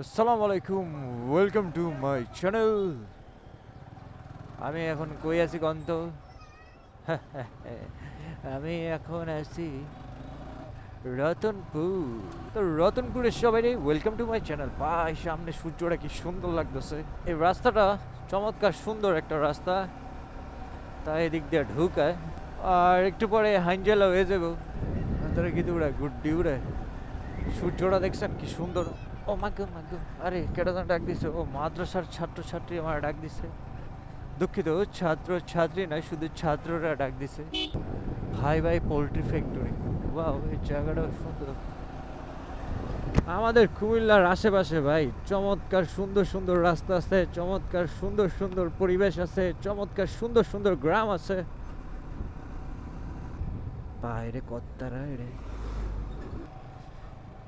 আসসালামু আলাইকুম, welcome to my channel. আমি এখন কই আছি কন্ত? আমি এখন আছি রতনপুর। তো রতনপুরের সবাই ওয়েলকাম টু মাই চ্যানেল। ভাই সামনে সূর্যটা কি সুন্দর লাগতেছে। এই রাস্তাটা চমৎকার সুন্দর একটা রাস্তা, তাই এদিক দিয়ে ঢুকায়। আর একটু পরে হাইঞ্জেলা হয়ে যাবো। ভেতরে কিন্তু উড়ায় গুড্ডি উড়ায়। সূর্যটা দেখছেন কি সুন্দর। ও মাগো মাগো, আরে কেটা যেন ডাক দিছে। ও মাদ্রাসার ছাত্রছাত্রী আমার ডাক দিছে। দুঃখিত, ছাত্র ছাত্রী নয়, শুধু ছাত্ররা ডাক দিছে। ভাই ভাই পোল্ট্রি ফ্যাক্টরি। ওয়াও, এই জায়গাটাও সুন্দর। আমাদের কুমিল্লার আশেপাশে ভাই চমৎকার সুন্দর সুন্দর রাস্তা আছে, চমৎকার সুন্দর সুন্দর পরিবেশ আছে, চমৎকার সুন্দর সুন্দর গ্রাম আছে। বাইরে কত্তারা রে।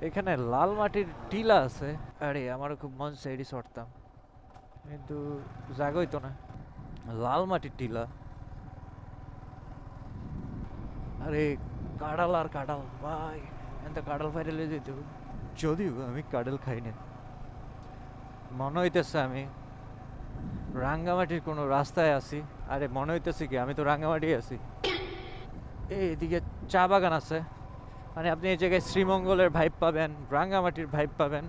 এখানে লাল মাটির টিলা আছে। আরে আমারও খুব মন চাই এটি চড়তাম, কিন্তু জাগই তো না। লাল মাটির টিলা। আরে কাঁড়াল আর কাঁঠাল ভাই, এত কাঁঠাল ফাইরে লয়ে যেতে হবে। যদিও আমি কাঁঠাল খাই না। মনে হইতেছে আমি রাঙ্গামাটির কোনো রাস্তায় আছি। আরে মনে হইতেছে কি আমি তো রাঙ্গামাটি আছি। এদিকে চা বাগান আছে, মানে আপনি এই জায়গায় শ্রীমঙ্গলের ভাইব পাবেন, রাঙ্গামাটির ভাইব পাবেন।